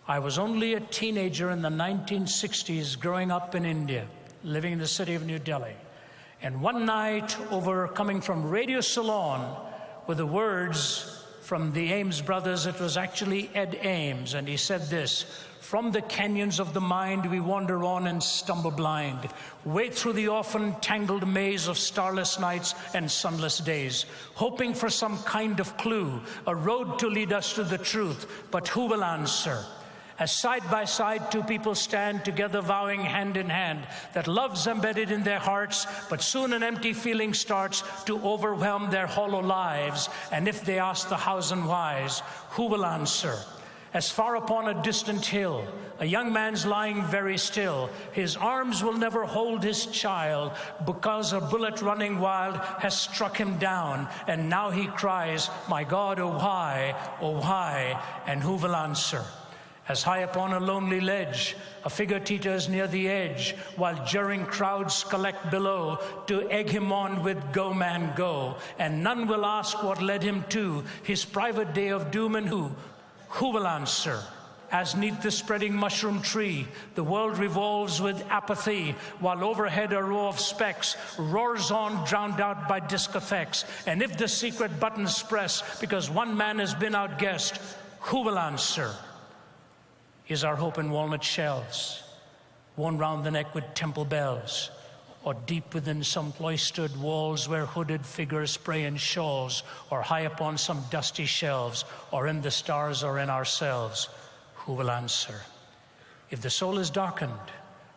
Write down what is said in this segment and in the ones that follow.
I was only a teenager in the 1960s growing up in India, living in the city of New Delhi. And one night, coming from Radio Ceylon, with the words from the Ames brothers, it was actually Ed Ames, and he said this: "From the canyons of the mind we wander on and stumble blind, wade through the often tangled maze of starless nights and sunless days, hoping for some kind of clue, a road to lead us to the truth, but who will answer? As side by side two people stand together, vowing hand in hand that love's embedded in their hearts, but soon an empty feeling starts to overwhelm their hollow lives. And if they ask the hows and whys, who will answer? As far upon a distant hill, a young man's lying very still. His arms will never hold his child, because a bullet running wild has struck him down. And now he cries, my God, oh why, and who will answer? As high upon a lonely ledge, a figure teeters near the edge, while jeering crowds collect below to egg him on with go man go. And none will ask what led him to his private day of doom, and who will answer? As neath the spreading mushroom tree, the world revolves with apathy, while overhead a row of specks roars on, drowned out by discotheques. And if the secret buttons press, because one man has been outguessed, who will answer? Is our hope in walnut shells, worn round the neck with temple bells, or deep within some cloistered walls where hooded figures pray in shawls, or high upon some dusty shelves, or in the stars or in ourselves? Who will answer? If the soul is darkened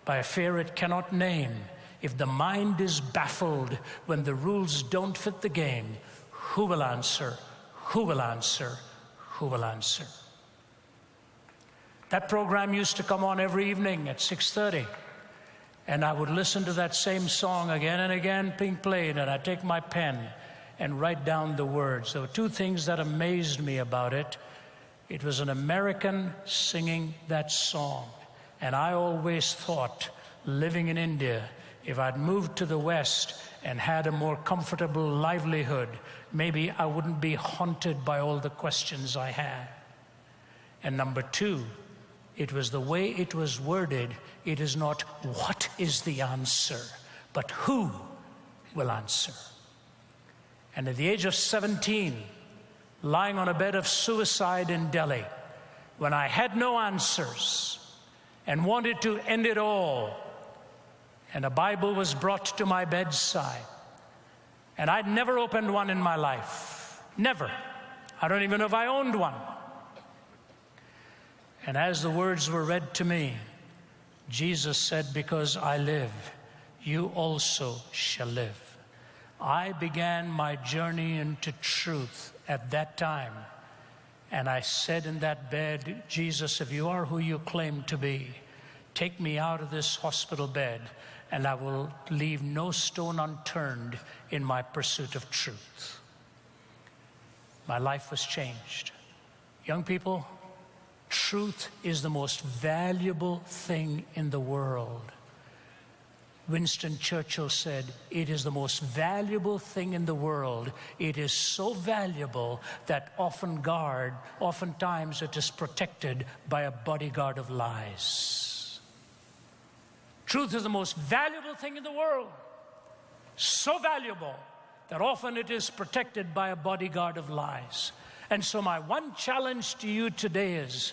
by a fear it cannot name, if the mind is baffled when the rules don't fit the game, who will answer? Who will answer? Who will answer? That program used to come on every evening at 6:30. And I would listen to that same song again and again being played, and I'd take my pen and write down the words. There were two things that amazed me about it. It was an American singing that song. And I always thought, living in India, if I'd moved to the West and had a more comfortable livelihood, maybe I wouldn't be haunted by all the questions I had. And number two, it was the way it was worded. It is not what is the answer, but who will answer. And at the age of 17, lying on a bed of suicide in Delhi, when I had no answers and wanted to end it all, and a Bible was brought to my bedside, and I'd never opened one in my life. Never. I don't even know if I owned one. And as the words were read to me, Jesus said, because I live, you also shall live. I began my journey into truth at that time. And I said in that bed, Jesus, if you are who you claim to be, take me out of this hospital bed, and I will leave no stone unturned in my pursuit of truth. My life was changed. Young people, truth is the most valuable thing in the world. Winston Churchill said, it is the most valuable thing in the world. It is so valuable that oftentimes it is protected by a bodyguard of lies. Truth is the most valuable thing in the world. So valuable that often it is protected by a bodyguard of lies. And so my one challenge to you today is,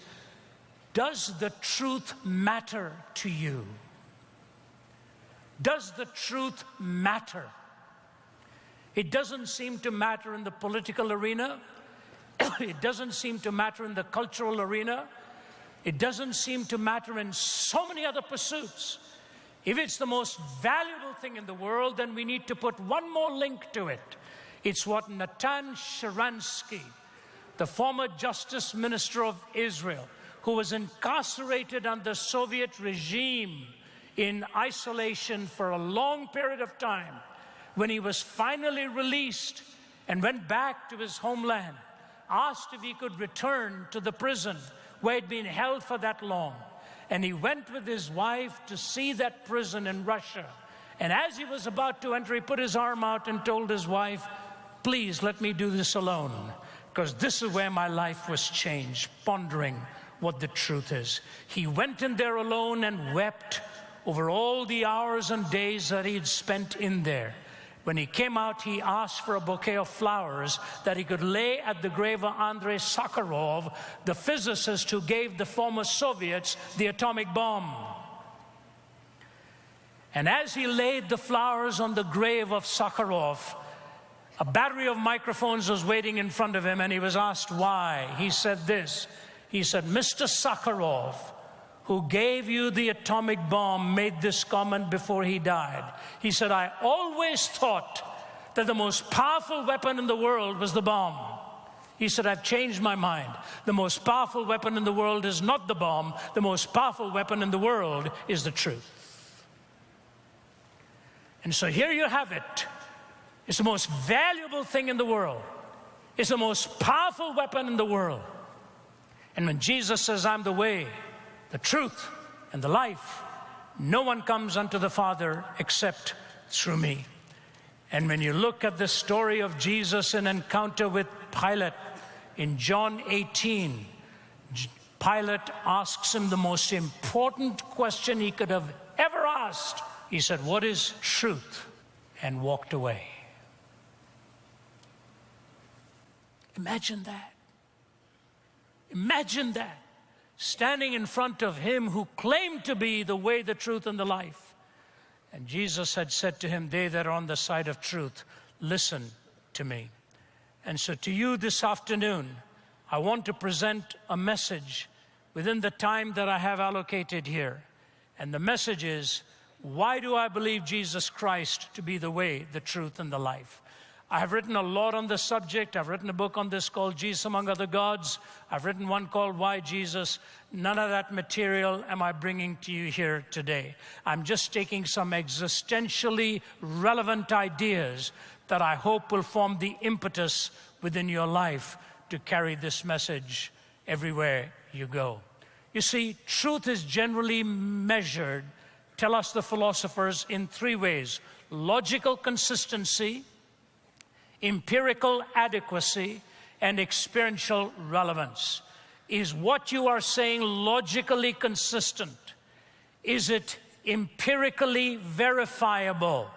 does the truth matter to you? Does the truth matter? It doesn't seem to matter in the political arena. It doesn't seem to matter in the cultural arena. It doesn't seem to matter in so many other pursuits. If it's the most valuable thing in the world, then we need to put one more link to it. It's what Natan Sharansky, the former Justice Minister of Israel, who was incarcerated under the Soviet regime in isolation for a long period of time, when he was finally released and went back to his homeland, asked if he could return to the prison where he'd been held for that long. And he went with his wife to see that prison in Russia. And as he was about to enter, he put his arm out and told his wife, please let me do this alone, because this is where my life was changed, pondering what the truth is. He went in there alone and wept over all the hours and days that he'd spent in there. When he came out, he asked for a bouquet of flowers that he could lay at the grave of Andrei Sakharov, the physicist who gave the former Soviets the atomic bomb. And as he laid the flowers on the grave of Sakharov, a battery of microphones was waiting in front of him, and he was asked why. He said this. He said, "Mr. Sakharov, who gave you the atomic bomb, made this comment before he died. He said, I always thought that the most powerful weapon in the world was the bomb. He said, I've changed my mind. The most powerful weapon in the world is not the bomb. The most powerful weapon in the world is the truth." And so here you have it. It's the most valuable thing in the world. It's the most powerful weapon in the world. And when Jesus says, I'm the way, the truth, and the life, no one comes unto the Father except through me. And when you look at the story of Jesus' encounter with Pilate in John 18, Pilate asks him the most important question he could have ever asked. He said, "What is truth?" and walked away. Imagine that. Imagine that. Standing in front of him who claimed to be the way, the truth, and the life. And Jesus had said to him, "They that are on the side of truth, listen to me." And so to you this afternoon, I want to present a message within the time that I have allocated here. And the message is, why do I believe Jesus Christ to be the way, the truth, and the life? I have written a lot on this subject. I've written a book on this called Jesus Among Other Gods. I've written one called Why Jesus. None of that material am I bringing to you here today. I'm just taking some existentially relevant ideas that I hope will form the impetus within your life to carry this message everywhere you go. You see, truth is generally measured, tell us the philosophers, in three ways: logical consistency, empirical adequacy, and experiential relevance. Is what you are saying logically consistent? Is it empirically verifiable?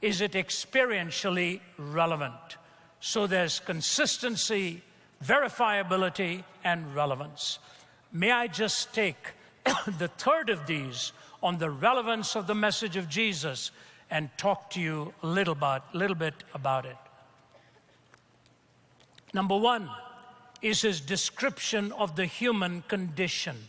Is it experientially relevant? So there's consistency, verifiability, and relevance. May I just take the third of these on the relevance of the message of Jesus and talk to you a little bit about it. Number one is his description of the human condition.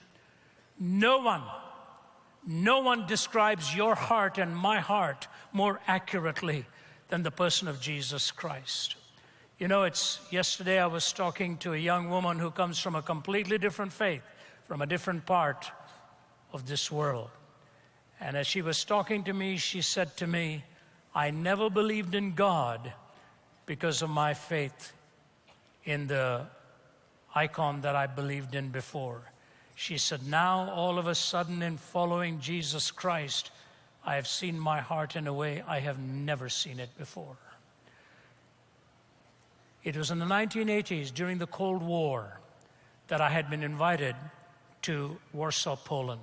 No one describes your heart and my heart more accurately than the person of Jesus Christ. You know, yesterday I was talking to a young woman who comes from a completely different faith, from a different part of this world. And as she was talking to me, she said to me, "I never believed in God because of my faith in the icon that I believed in before." She said, "Now, all of a sudden, in following Jesus Christ, I have seen my heart in a way I have never seen it before." It was in the 1980s, during the Cold War, that I had been invited to Warsaw, Poland.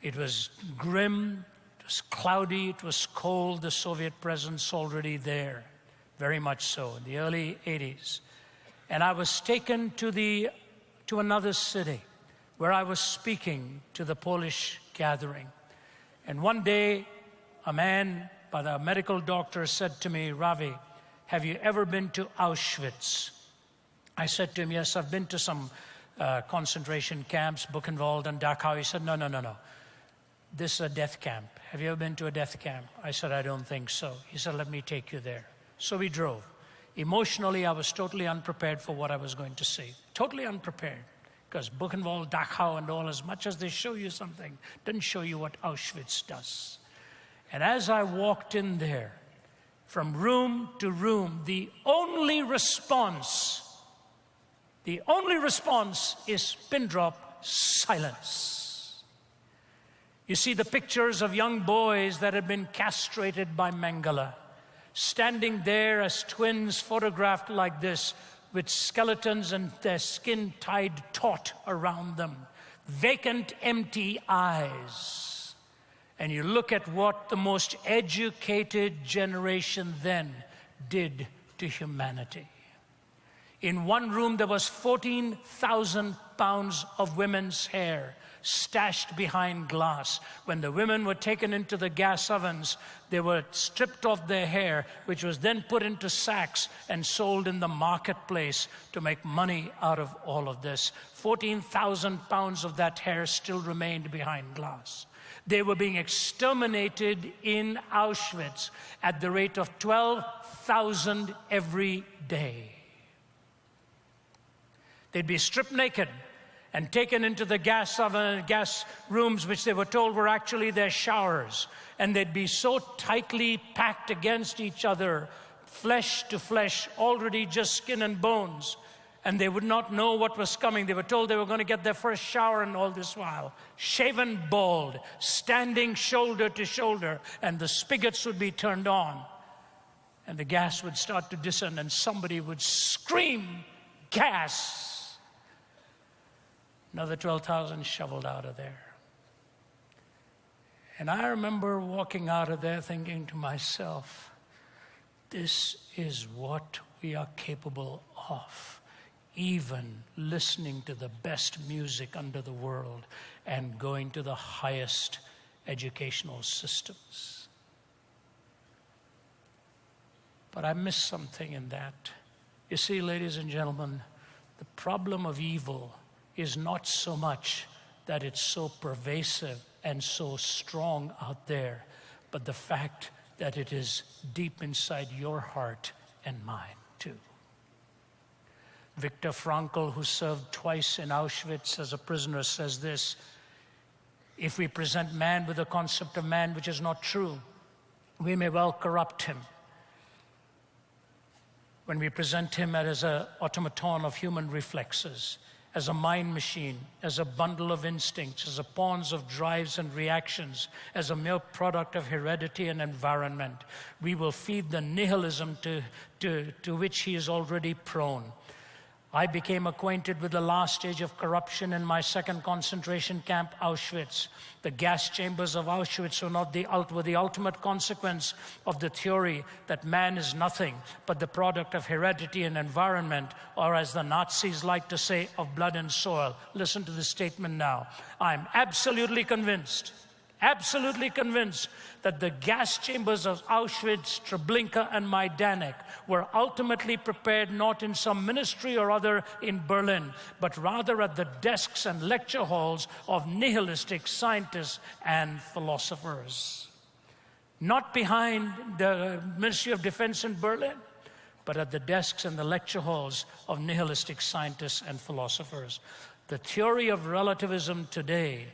It was grim, it was cloudy, it was cold, the Soviet presence already there, very much so, in the early 80s. And I was taken to another city where I was speaking to the Polish gathering. And one day, a man by the medical doctor said to me, "Ravi, have you ever been to Auschwitz?" I said to him, "Yes, I've been to some concentration camps, Buchenwald and Dachau." He said, No. This is a death camp. Have you ever been to a death camp? I said, "I don't think so." He said, "Let me take you there." So we drove. Emotionally, I was totally unprepared for what I was going to see. Totally unprepared. Because Buchenwald, Dachau, and all, as much as they show you something, doesn't show you what Auschwitz does. And as I walked in there, from room to room, the only response is pin drop silence. You see the pictures of young boys that had been castrated by Mengele, standing there as twins photographed like this, with skeletons and their skin tied taut around them, vacant, empty eyes. And you look at what the most educated generation then did to humanity. In one room, there was 14,000 pounds of women's hair stashed behind glass. When the women were taken into the gas ovens, they were stripped of their hair, which was then put into sacks and sold in the marketplace to make money out of all of this. 14,000 pounds of that hair still remained behind glass. They were being exterminated in Auschwitz at the rate of 12,000 every day. They'd be stripped naked and taken into the gas rooms, which they were told were actually their showers. And they'd be so tightly packed against each other, flesh to flesh, already just skin and bones. And they would not know what was coming. They were told they were going to get their first shower, and all this while, shaven bald, standing shoulder to shoulder, and the spigots would be turned on. And the gas would start to descend, and somebody would scream, "Gas!" Another 12,000 shoveled out of there. And I remember walking out of there thinking to myself, this is what we are capable of. Even listening to the best music under the world and going to the highest educational systems. But I missed something in that. You see, ladies and gentlemen, the problem of evil is not so much that it's so pervasive and so strong out there, but the fact that it is deep inside your heart and mine too. Viktor Frankl, who served twice in Auschwitz as a prisoner, says this: if we present man with a concept of man which is not true, we may well corrupt him. When we present him as an automaton of human reflexes, as a mind machine, as a bundle of instincts, as a pawn of drives and reactions, as a mere product of heredity and environment, we will feed the nihilism to which he is already prone. I became acquainted with the last stage of corruption in my second concentration camp, Auschwitz. The gas chambers of Auschwitz were the ultimate consequence of the theory that man is nothing but the product of heredity and environment, or as the Nazis like to say, of blood and soil. Listen to this statement now. I'm absolutely convinced that the gas chambers of Auschwitz, Treblinka, and Majdanek were ultimately prepared not in some ministry or other in Berlin, but rather at the desks and lecture halls of nihilistic scientists and philosophers. Not behind the Ministry of Defense in Berlin, but at the desks and the lecture halls of nihilistic scientists and philosophers. The theory of relativism today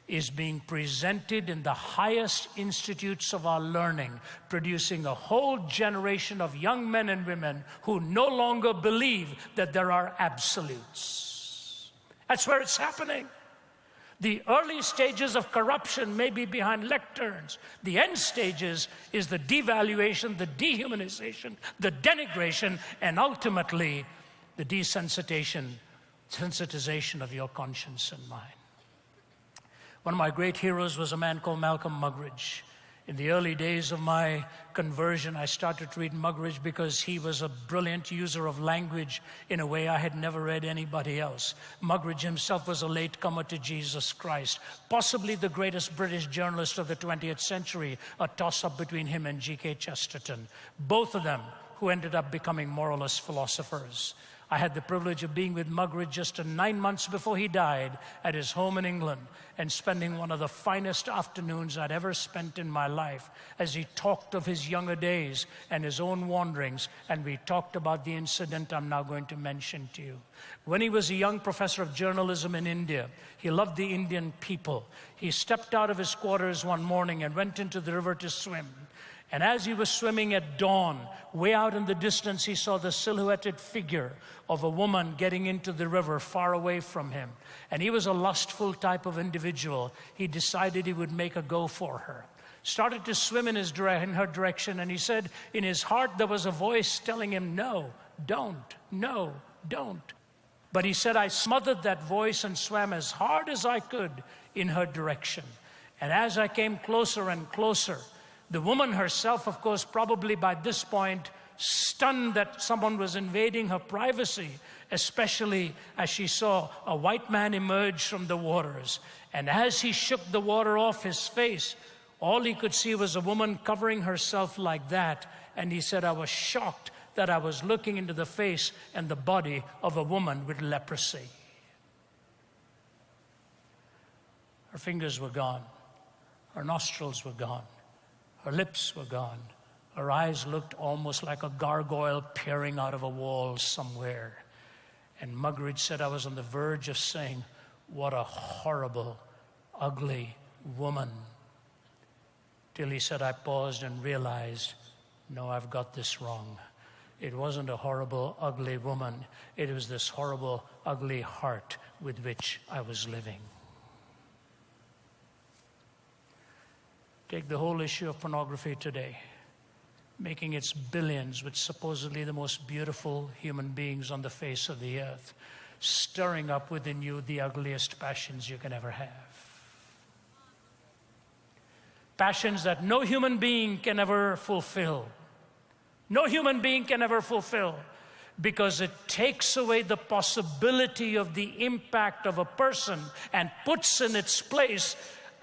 is being presented in the highest institutes of our learning, producing a whole generation of young men and women who no longer believe that there are absolutes. That's where it's happening. The early stages of corruption may be behind lecterns. The end stages is the devaluation, the dehumanization, the denigration, and ultimately the desensitization of your conscience and mind. One of my great heroes was a man called Malcolm Muggeridge. In the early days of my conversion, I started to read Muggeridge because he was a brilliant user of language in a way I had never read anybody else. Muggeridge himself was a latecomer to Jesus Christ, possibly the greatest British journalist of the 20th century, a toss-up between him and G.K. Chesterton, both of them who ended up becoming moralist philosophers. I had the privilege of being with Muggeridge just 9 months before he died at his home in England and spending one of the finest afternoons I'd ever spent in my life as he talked of his younger days and his own wanderings, and we talked about the incident I'm now going to mention to you. When he was a young professor of journalism in India, he loved the Indian people. He stepped out of his quarters one morning and went into the river to swim. And as he was swimming at dawn, way out in the distance, he saw the silhouetted figure of a woman getting into the river far away from him. And he was a lustful type of individual. He decided he would make a go for her. Started to swim in her direction, and he said in his heart there was a voice telling him, no, don't, no, don't. But he said, I smothered that voice and swam as hard as I could in her direction. And as I came closer and closer, the woman herself, of course, probably by this point, stunned that someone was invading her privacy, especially as she saw a white man emerge from the waters. And as he shook the water off his face, all he could see was a woman covering herself like that. And he said, I was shocked that I was looking into the face and the body of a woman with leprosy. Her fingers were gone. Her nostrils were gone. Her lips were gone. Her eyes looked almost like a gargoyle peering out of a wall somewhere. And Muggeridge said, I was on the verge of saying, what a horrible, ugly woman. Till he said, I paused and realized, no, I've got this wrong. It wasn't a horrible, ugly woman. It was this horrible, ugly heart with which I was living. Take the whole issue of pornography today, making its billions with supposedly the most beautiful human beings on the face of the earth, stirring up within you the ugliest passions you can ever have. Passions that no human being can ever fulfill. No human being can ever fulfill, because it takes away the possibility of the impact of a person and puts in its place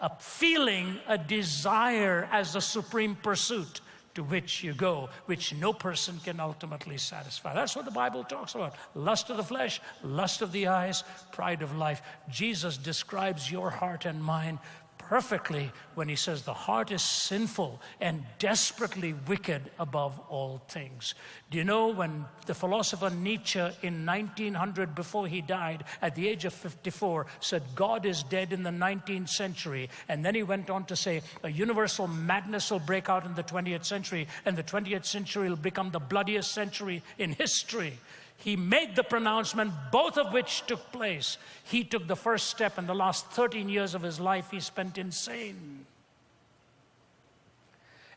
a feeling, a desire as the supreme pursuit to which you go, which no person can ultimately satisfy. That's what the Bible talks about. Lust of the flesh, lust of the eyes, pride of life. Jesus describes your heart and mine perfectly when he says the heart is sinful and desperately wicked above all things. Do you know when the philosopher Nietzsche in 1900, before he died at the age of 54, said God is dead in the 19th century, and then he went on to say a universal madness will break out in the 20th century, and the 20th century will become the bloodiest century in history. He made the pronouncement, both of which took place. He took the first step, and the last 13 years of his life he spent insane.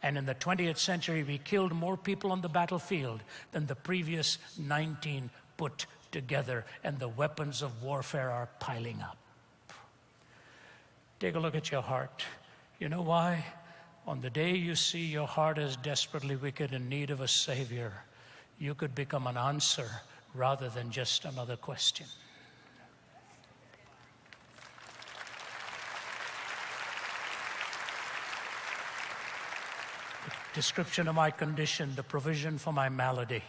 And in the 20th century, we killed more people on the battlefield than the previous 19 put together, and the weapons of warfare are piling up. Take a look at your heart. You know why? On the day you see your heart is desperately wicked in need of a Savior, you could become an answer rather than just another question. The description of my condition, the provision for my malady.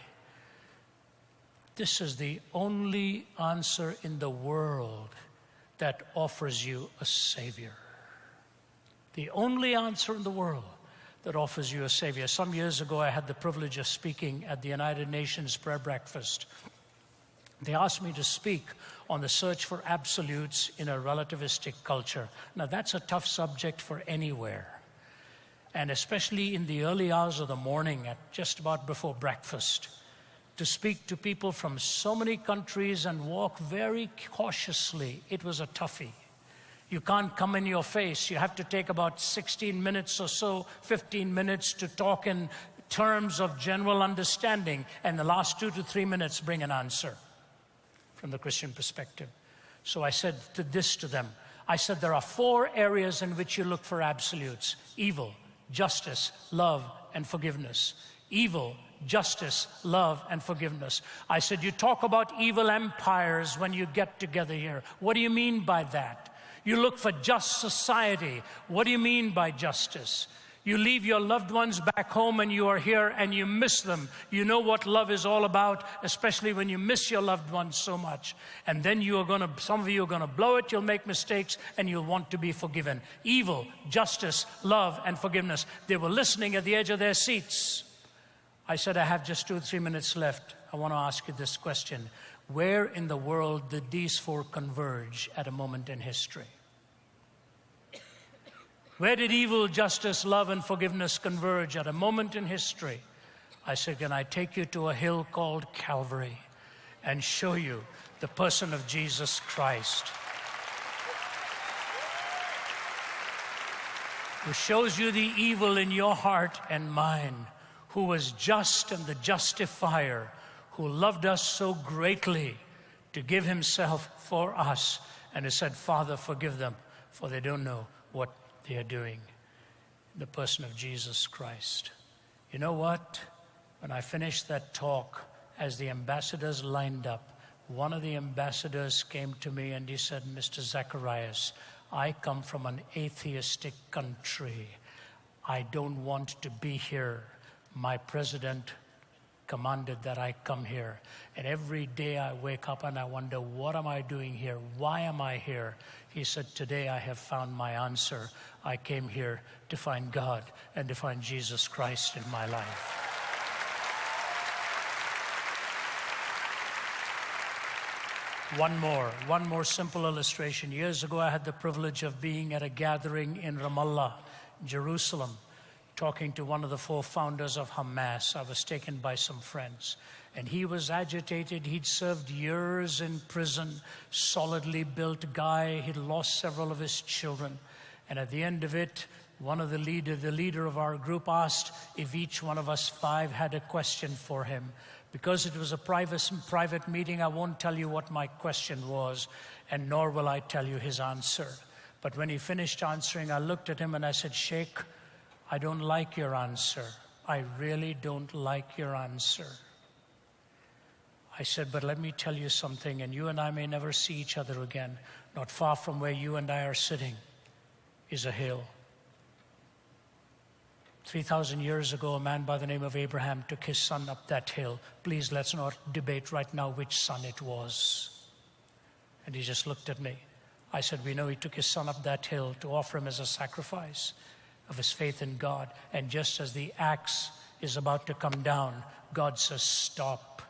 This is the only answer in the world that offers you a Savior. The only answer in the world that offers you a Savior. Some years ago, I had the privilege of speaking at the United Nations prayer breakfast. They asked me to speak on the search for absolutes in a relativistic culture. Now, that's a tough subject for anywhere. And especially in the early hours of the morning, at just about before breakfast, to speak to people from so many countries and walk very cautiously, it was a toughie. You can't come in your face. You have to take about 16 minutes or so, 15 minutes to talk in terms of general understanding, and the last 2 to 3 minutes bring an answer from the Christian perspective. So I said this to them. I said, there are 4 areas in which you look for absolutes: evil, justice, love, and forgiveness. Evil, justice, love, and forgiveness. I said, you talk about evil empires when you get together here. What do you mean by that? You look for just society. What do you mean by justice? You leave your loved ones back home and you are here and you miss them. You know what love is all about, especially when you miss your loved ones so much. And then some of you are going to blow it, you'll make mistakes, and you'll want to be forgiven. Evil, justice, love, and forgiveness. They were listening at the edge of their seats. I said, I have just 2 or 3 minutes left. I want to ask you this question. Where in the world did these 4 converge at a moment in history? Where did evil, justice, love, and forgiveness converge at a moment in history? I said, can I take you to a hill called Calvary and show you the person of Jesus Christ, who shows you the evil in your heart and mine, who was just and the justifier, who loved us so greatly to give himself for us. And he said, Father, forgive them, for they don't know what they are doing. The person of Jesus Christ. You know what? When I finished that talk, as the ambassadors lined up, one of the ambassadors came to me and he said, Mr. Zacharias, I come from an atheistic country. I don't want to be here. My president commanded that I come here. And every day I wake up and I wonder, what am I doing here? Why am I here? He said, today I have found my answer. I came here to find God and to find Jesus Christ in my life. One more simple illustration. Years ago, I had the privilege of being at a gathering in Ramallah, Jerusalem, talking to one of the 4 founders of Hamas. I was taken by some friends, and he was agitated. He'd served years in prison, solidly built guy. He'd lost several of his children, and at the end of it, the leader of our group asked if each one of us 5 had a question for him. Because it was a private meeting, I won't tell you what my question was, and nor will I tell you his answer. But when he finished answering, I looked at him and I said, Sheikh, I don't like your answer. I really don't like your answer. I said, but let me tell you something, and you and I may never see each other again. Not far from where you and I are sitting is a hill. 3,000 years ago, a man by the name of Abraham took his son up that hill. Please, let's not debate right now which son it was. And he just looked at me. I said, we know he took his son up that hill to offer him as a sacrifice of his faith in God. And just as the axe is about to come down, God says, stop,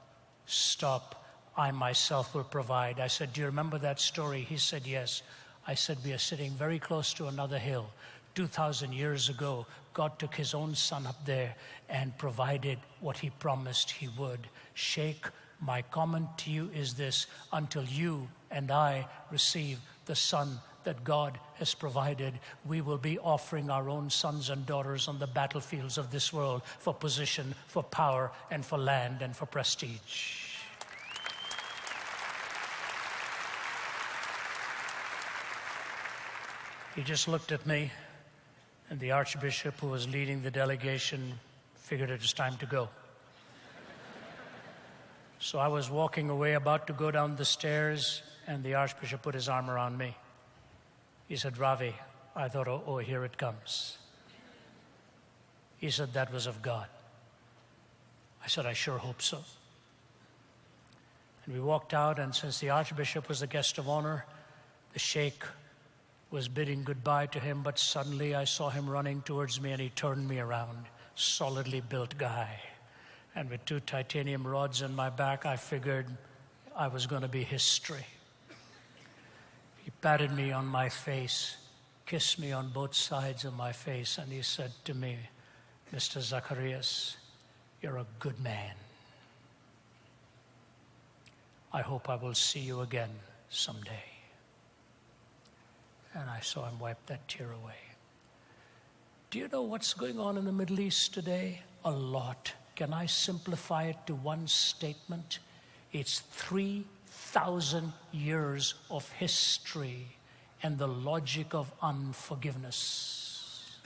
I myself will provide. I said, do you remember that story? He said, yes. I said, we are sitting very close to another hill. 2,000 years ago, God took his own son up there and provided what he promised he would. Sheikh, my comment to you is this: until you and I receive the son that God has provided, we will be offering our own sons and daughters on the battlefields of this world for position, for power, and for land, and for prestige. He just looked at me, and the Archbishop who was leading the delegation figured it was time to go. So I was walking away, about to go down the stairs, and the Archbishop put his arm around me. He said, Ravi. I thought, oh, here it comes. He said, that was of God. I said, I sure hope so. And we walked out, and since the Archbishop was the guest of honor, the Sheikh was bidding goodbye to him, but suddenly I saw him running towards me, and he turned me around. Solidly built guy. And with 2 titanium rods in my back, I figured I was going to be history. He patted me on my face, kissed me on both sides of my face, and he said to me, Mr. Zacharias, you're a good man. I hope I will see you again someday. And I saw him wipe that tear away. Do you know what's going on in the Middle East today? A lot. Can I simplify it to one statement? It's 3,000 years of history and the logic of unforgiveness.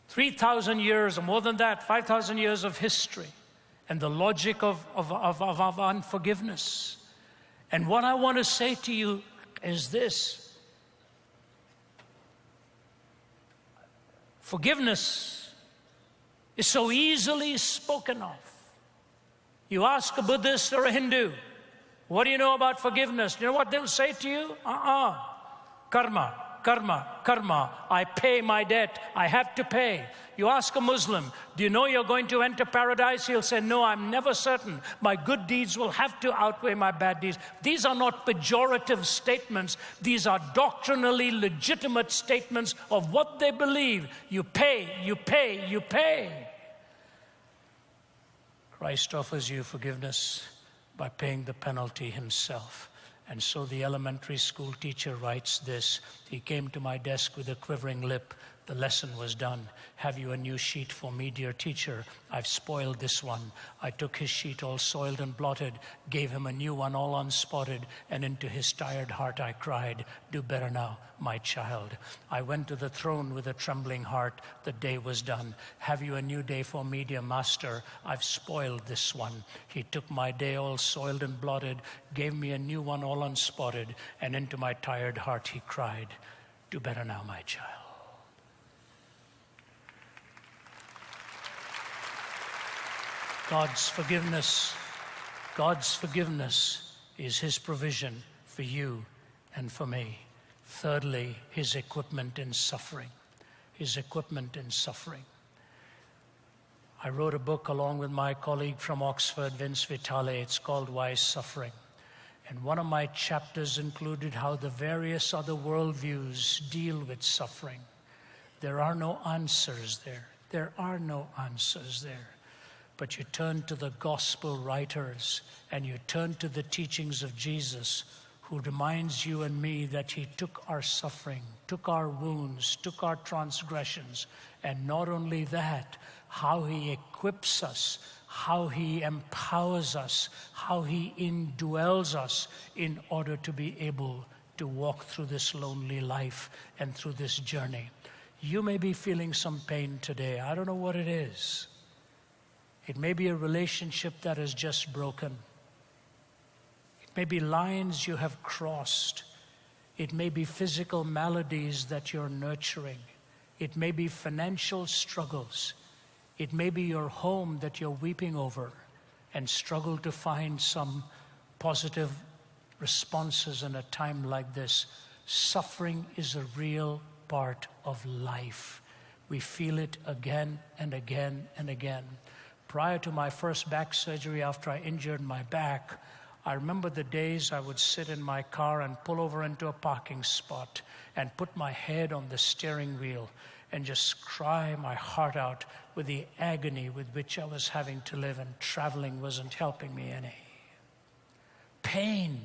3,000 years, or more than that, 5,000 years of history and the logic of unforgiveness. And what I want to say to you is this: forgiveness is so easily spoken of. You ask a Buddhist or a Hindu, what do you know about forgiveness? You know what they'll say to you? Karma, karma, karma. I pay my debt. I have to pay. You ask a Muslim, do you know you're going to enter paradise? He'll say, no, I'm never certain. My good deeds will have to outweigh my bad deeds. These are not pejorative statements. These are doctrinally legitimate statements of what they believe. You pay, you pay, you pay. Christ offers you forgiveness by paying the penalty himself. And so the elementary school teacher writes this. He came to my desk with a quivering lip. The lesson was done. Have you a new sheet for me, dear teacher? I've spoiled this one. I took his sheet all soiled and blotted, gave him a new one all unspotted, and into his tired heart I cried, do better now, my child. I went to the throne with a trembling heart. The day was done. Have you a new day for me, dear master? I've spoiled this one. He took my day all soiled and blotted, gave me a new one all unspotted, and into my tired heart he cried, do better now, my child. God's forgiveness is his provision for you and for me. Thirdly, his equipment in suffering. His equipment in suffering. I wrote a book along with my colleague from Oxford, Vince Vitale. It's called Why Suffering? And one of my chapters included how the various other worldviews deal with suffering. There are no answers there. There are no answers there. But you turn to the gospel writers and you turn to the teachings of Jesus, who reminds you and me that he took our suffering, took our wounds, took our transgressions, and not only that, how he equips us, how he empowers us, how he indwells us in order to be able to walk through this lonely life and through this journey. You may be feeling some pain today. I don't know what it is. It may be a relationship that is just broken. It may be lines you have crossed. It may be physical maladies that you're nurturing. It may be financial struggles. It may be your home that you're weeping over and struggle to find some positive responses in a time like this. Suffering is a real part of life. We feel it again and again and again. Prior to my first back surgery, after I injured my back, I remember the days I would sit in my car and pull over into a parking spot and put my head on the steering wheel and just cry my heart out with the agony with which I was having to live, and traveling wasn't helping me any. Pain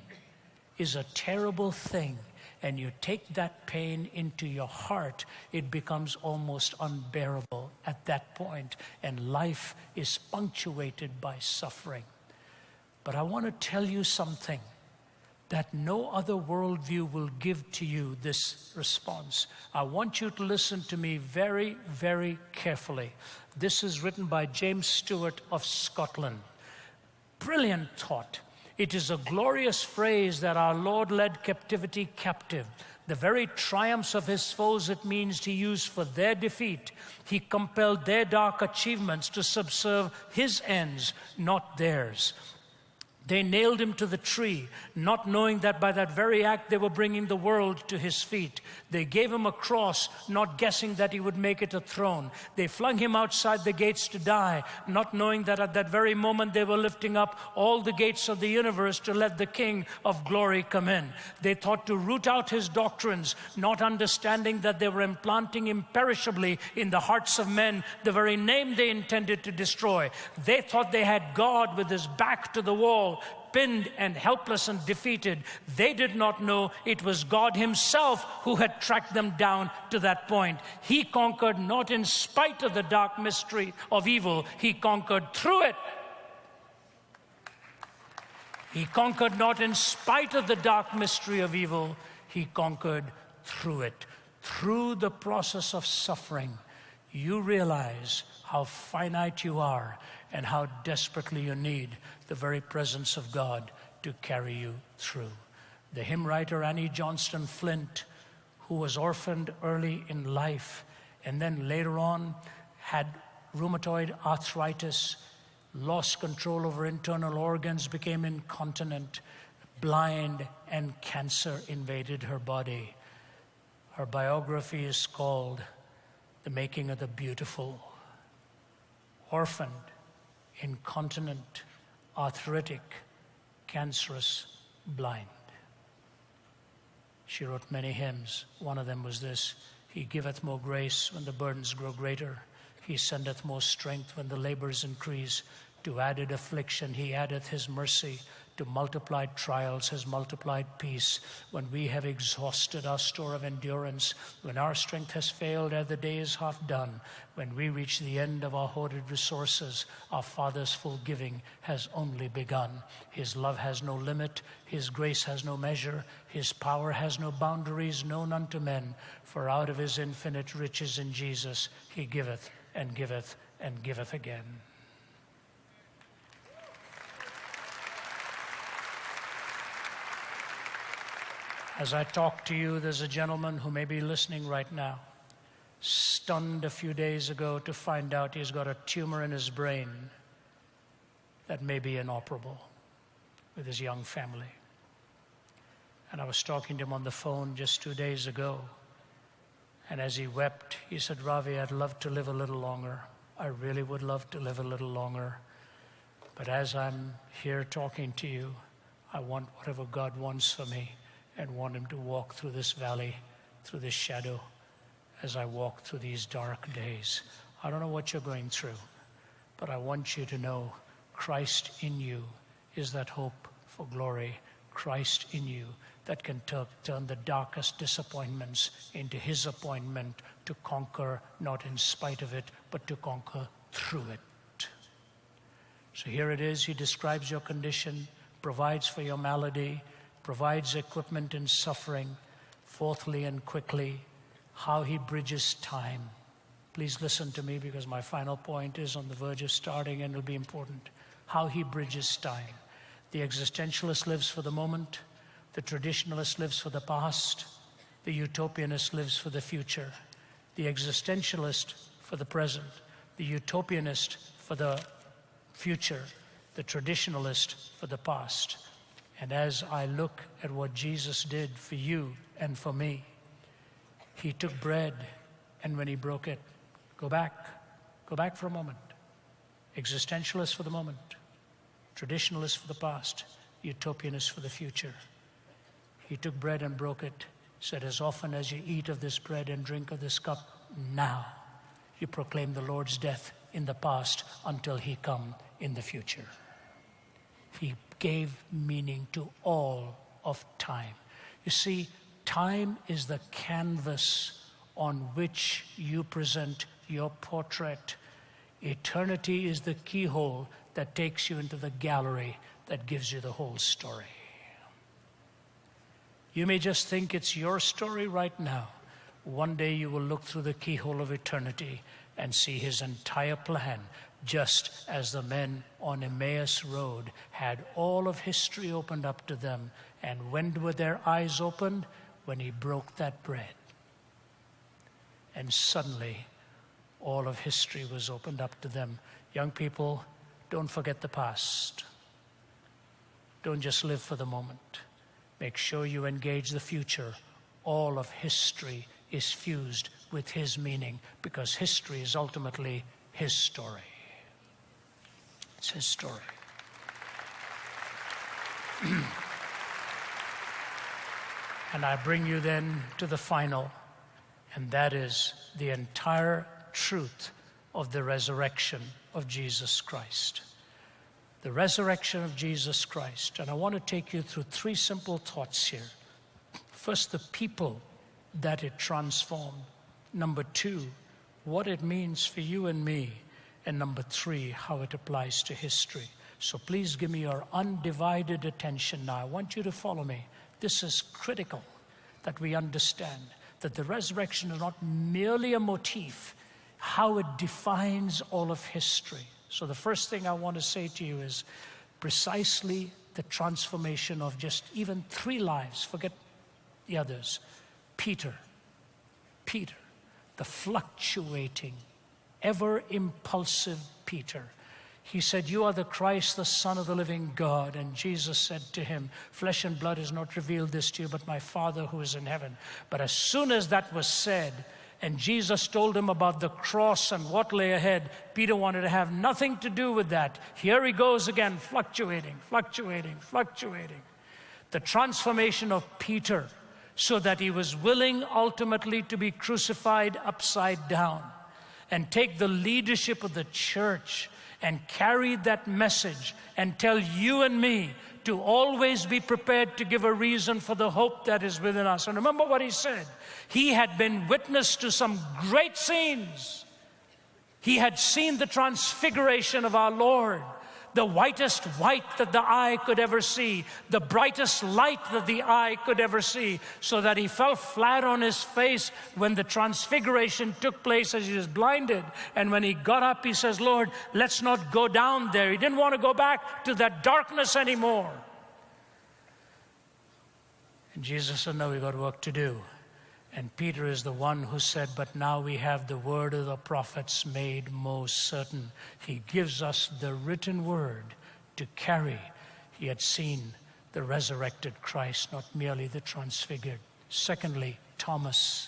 is a terrible thing, and you take that pain into your heart, it becomes almost unbearable at that point, and life is punctuated by suffering. But I want to tell you something that no other worldview will give to you this response. I want you to listen to me very, very carefully. This is written by James Stewart of Scotland. Brilliant thought. It is a glorious phrase that our Lord led captivity captive. The very triumphs of his foes it means to use for their defeat. He compelled their dark achievements to subserve his ends, not theirs. They nailed him to the tree, not knowing that by that very act they were bringing the world to his feet. They gave him a cross, not guessing that he would make it a throne. They flung him outside the gates to die, not knowing that at that very moment they were lifting up all the gates of the universe to let the King of glory come in. They thought to root out his doctrines, not understanding that they were implanting imperishably in the hearts of men the very name they intended to destroy. They thought they had God with his back to the wall, pinned and helpless and defeated. They did not know it was God himself who had tracked them down to that point. He conquered not in spite of the dark mystery of evil. He conquered through it. He conquered not in spite of the dark mystery of evil. He conquered through it. Through the process of suffering, you realize how finite you are and how desperately you need the very presence of God to carry you through. The hymn writer Annie Johnston Flint, who was orphaned early in life and then later on had rheumatoid arthritis, lost control over internal organs, became incontinent, blind, and cancer invaded her body. Her biography is called The Making of the Beautiful. Orphaned, incontinent, arthritic, cancerous, blind. She wrote many hymns. One of them was this: He giveth more grace when the burdens grow greater. He sendeth more strength when the labors increase. To added affliction he addeth his mercy. to multiplied trials has multiplied peace. When we have exhausted our store of endurance, when our strength has failed ere the day is half done, when we reach the end of our hoarded resources, our Father's full giving has only begun. His love has no limit, His grace has no measure, His power has no boundaries known unto men, for out of His infinite riches in Jesus He giveth and giveth and giveth again. As I talk to you, there's a gentleman who may be listening right now, stunned a few days ago to find out he's got a tumor in his brain that may be inoperable with his young family. And I was talking to him on the phone just 2 days ago. And as he wept, he said, Ravi, I'd love to live a little longer. I really would love to live a little longer. But as I'm here talking to you, I want whatever God wants for me, and want Him to walk through this valley, through this shadow, as I walk through these dark days. I don't know what you're going through, but I want you to know Christ in you is that hope for glory. Christ in you that can turn the darkest disappointments into His appointment to conquer, not in spite of it, but to conquer through it. So here it is. He describes your condition, provides for your malady, provides equipment in suffering. Fourthly and quickly, how He bridges time. Please listen to me, because my final point is on the verge of starting and it'll be important. How He bridges time. The existentialist lives for the moment. The traditionalist lives for the past. The utopianist lives for the future. The existentialist for the present. The utopianist for the future. The traditionalist for the past. And as I look at what Jesus did for you and for me, He took bread, and when He broke it, go back for a moment. Existentialist for the moment, traditionalist for the past, utopianist for the future. He took bread and broke it, said, as often as you eat of this bread and drink of this cup, now you proclaim the Lord's death in the past until He come in the future. He gave meaning to all of time. You see, time is the canvas on which you present your portrait. Eternity is the keyhole that takes you into the gallery that gives you the whole story. You may just think it's your story right now. One day you will look through the keyhole of eternity and see His entire plan, just as the men on Emmaus Road had all of history opened up to them. And when were their eyes opened? When He broke that bread. And suddenly, all of history was opened up to them. Young people, don't forget the past. Don't just live for the moment. Make sure you engage the future. All of history is fused with His meaning, because history is ultimately His story. It's His story. And I bring you then to the final, and that is the entire truth of the resurrection of Jesus Christ. The resurrection of Jesus Christ. And I want to take you through 3 simple thoughts here. First, the people that it transformed. Number 2, what it means for you and me. And number 3, how it applies to history. So please give me your undivided attention now. I want you to follow me. This is critical that we understand that the resurrection is not merely a motif, how it defines all of history. So the first thing I want to say to you is precisely the transformation of just even 3 lives. Forget the others. Peter, the fluctuating, ever impulsive Peter. He said, you are the Christ, the Son of the living God. And Jesus said to him, flesh and blood has not revealed this to you, but my Father who is in heaven. But as soon as that was said, and Jesus told him about the cross and what lay ahead, Peter wanted to have nothing to do with that. Here he goes again, fluctuating. The transformation of Peter, so that he was willing ultimately to be crucified upside down. and take the leadership of the church and carry that message and tell you and me to always be prepared to give a reason for the hope that is within us. And remember what he said. He had been witness to some great scenes. He had seen the transfiguration of our Lord, the whitest white that the eye could ever see, the brightest light that the eye could ever see, so that he fell flat on his face when the transfiguration took place as he was blinded. And when he got up, he says, Lord, let's not go down there. He didn't want to go back to that darkness anymore. And Jesus said, no, we've got work to do. And Peter is the one who said, but now we have the word of the prophets made most certain. He gives us the written word to carry. He had seen the resurrected Christ, not merely the transfigured. Secondly, Thomas.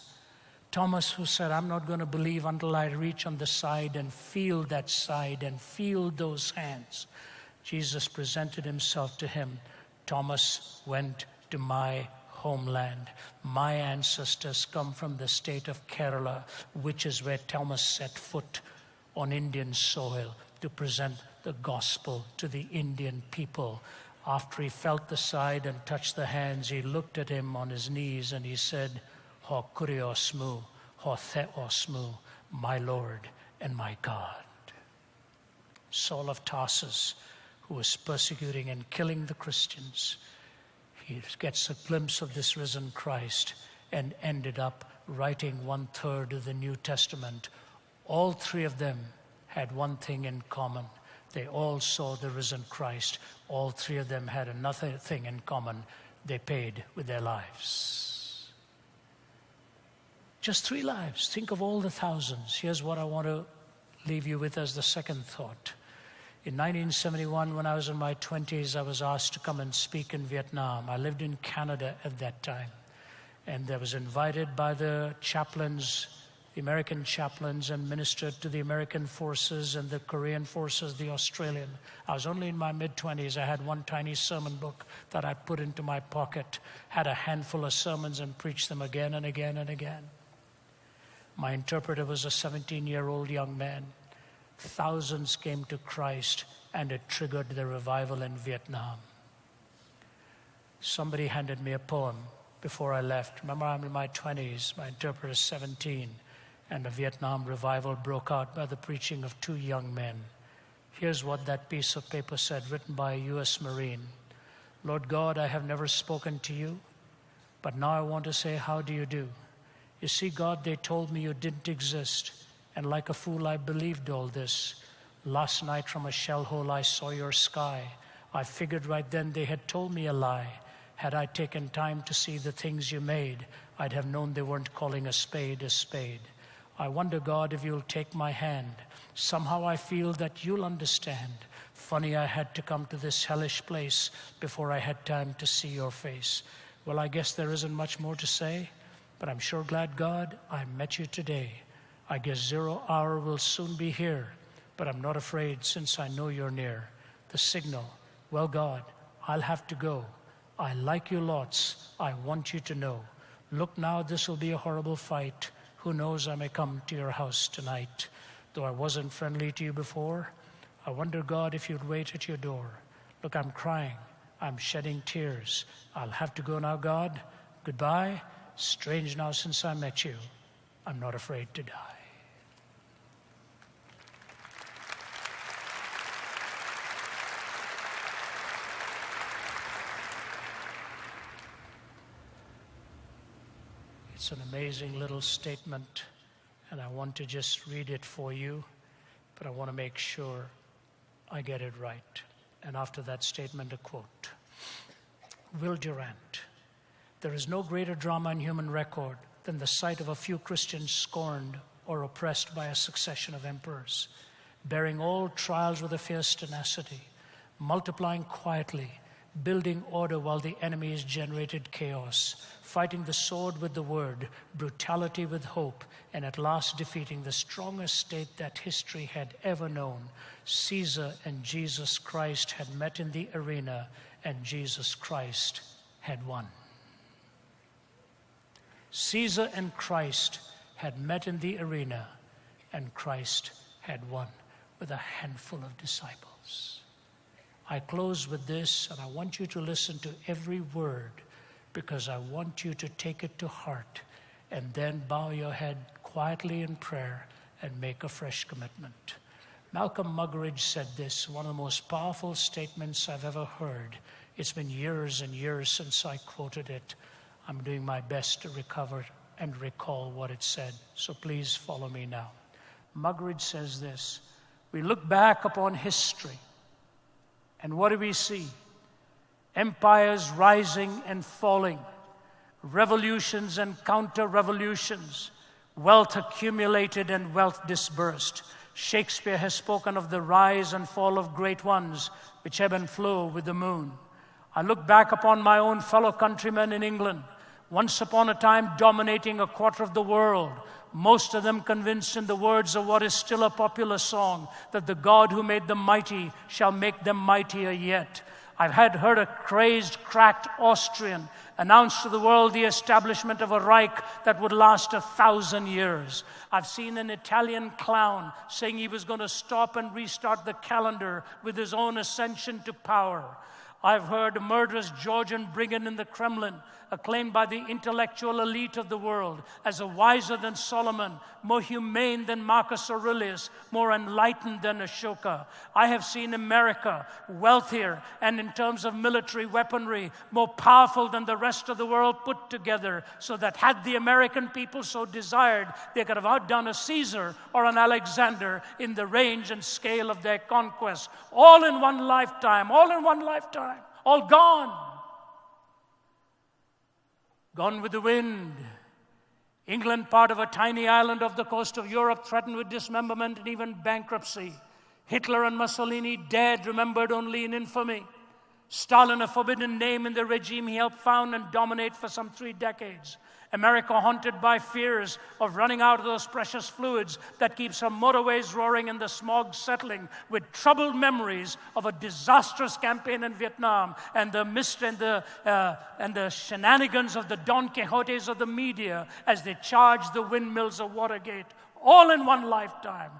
Thomas who said, I'm not going to believe until I reach on the side and feel that side and feel those hands. Jesus presented himself to him. Thomas went to my homeland. My ancestors come from the state of Kerala, which is where Thomas set foot on Indian soil to present the gospel to the Indian people. After he felt the side and touched the hands, he looked at him on his knees and he said, Ho kuriosmu, ho theosmu, my Lord and my God. Saul of Tarsus, who was persecuting and killing the Christians, he gets a glimpse of this risen Christ and ended up writing 1/3 of the New Testament. All three of them had one thing in common. They all saw the risen Christ. All three of them had another thing in common. They paid with their lives. Just 3 lives. Think of all the thousands. Here's what I want to leave you with as the second thought. In 1971, when I was in my 20s, I was asked to come and speak in Vietnam. I lived in Canada at that time. And I was invited by the chaplains, the American chaplains, and ministered to the American forces and the Korean forces, the Australian. I was only in my mid-20s. I had one tiny sermon book that I put into my pocket, had a handful of sermons and preached them again and again and again. My interpreter was a 17-year-old young man. Thousands came to Christ, and it triggered the revival in Vietnam. Somebody handed me a poem before I left. Remember, I'm in my 20s, my interpreter is 17, and a Vietnam revival broke out by the preaching of 2 young men. Here's what that piece of paper said, written by a U.S. Marine. Lord God, I have never spoken to you, but now I want to say, how do you do? You see, God, they told me you didn't exist. And like a fool, I believed all this. Last night from a shell hole, I saw your sky. I figured right then they had told me a lie. Had I taken time to see the things you made, I'd have known they weren't calling a spade a spade. I wonder, God, if you'll take my hand. Somehow I feel that you'll understand. Funny I had to come to this hellish place before I had time to see your face. Well, I guess there isn't much more to say, but I'm sure glad, God, I met you today. I guess 0 hour will soon be here, but I'm not afraid since I know you're near. The signal, well, God, I'll have to go. I like you lots. I want you to know. Look now, this will be a horrible fight. Who knows, I may come to your house tonight. Though I wasn't friendly to you before, I wonder, God, if you'd wait at your door. Look, I'm crying. I'm shedding tears. I'll have to go now, God. Goodbye. Strange now since I met you. I'm not afraid to die. It's an amazing little statement, and I want to just read it for you, but I want to make sure I get it right. And after that statement, a quote. Will Durant, there is no greater drama in human record than the sight of a few Christians scorned or oppressed by a succession of emperors, bearing all trials with a fierce tenacity, multiplying quietly, building order while the enemies generated chaos, fighting the sword with the word, brutality with hope, and at last defeating the strongest state that history had ever known. Caesar and Jesus Christ had met in the arena, and Jesus Christ had won. Caesar and Christ had met in the arena, and Christ had one with a handful of disciples. I close with this, and I want you to listen to every word, because I want you to take it to heart and then bow your head quietly in prayer and make a fresh commitment. Malcolm Muggeridge said this, one of the most powerful statements I've ever heard. It's been years and years since I quoted it. I'm doing my best to recover and recall what it said, so please follow me now. Muggeridge says this: we look back upon history, and what do we see? Empires rising and falling, revolutions and counter-revolutions, wealth accumulated and wealth dispersed. Shakespeare has spoken of the rise and fall of great ones, which ebb and flow with the moon. I look back upon my own fellow countrymen in England, once upon a time dominating a quarter of the world, most of them convinced, in the words of what is still a popular song, that the God who made them mighty shall make them mightier yet. I've heard a crazed, cracked Austrian announce to the world the establishment of a Reich that would last 1,000 years. I've seen an Italian clown saying he was going to stop and restart the calendar with his own ascension to power. I've heard a murderous Georgian brigand in the Kremlin, acclaimed by the intellectual elite of the world as a wiser than Solomon, more humane than Marcus Aurelius, more enlightened than Ashoka. I have seen America wealthier and, in terms of military weaponry, more powerful than the rest of the world put together, so that had the American people so desired, they could have outdone a Caesar or an Alexander in the range and scale of their conquest. All in one lifetime, all gone. Gone with the wind. England, part of a tiny island off the coast of Europe, threatened with dismemberment and even bankruptcy. Hitler and Mussolini dead, remembered only in infamy. Stalin, a forbidden name in the regime he helped found and dominate for some 3 decades. America haunted by fears of running out of those precious fluids that keeps her motorways roaring and the smog settling, with troubled memories of a disastrous campaign in Vietnam and the mist and the shenanigans of the Don Quixotes of the media as they charged the windmills of Watergate. All in one lifetime.